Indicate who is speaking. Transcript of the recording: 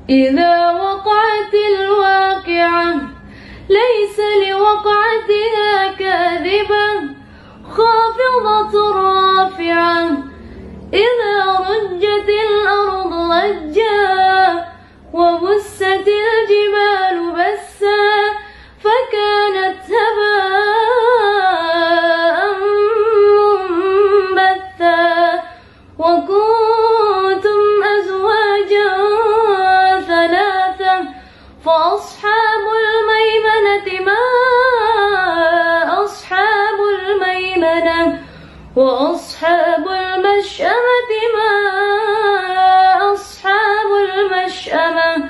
Speaker 1: إذا وقعت الواقعة ليس لوقعتها كاذبة خافضة رافعة إذا رجت الأرض رجا وبست الجبال بسا فكانت هباء منبثا وكنتم أزواجا ثلاثة فأصحاب الميمنة ما أصحاب الميمنة وأصحاب المشأمة ما أصحاب المشأمة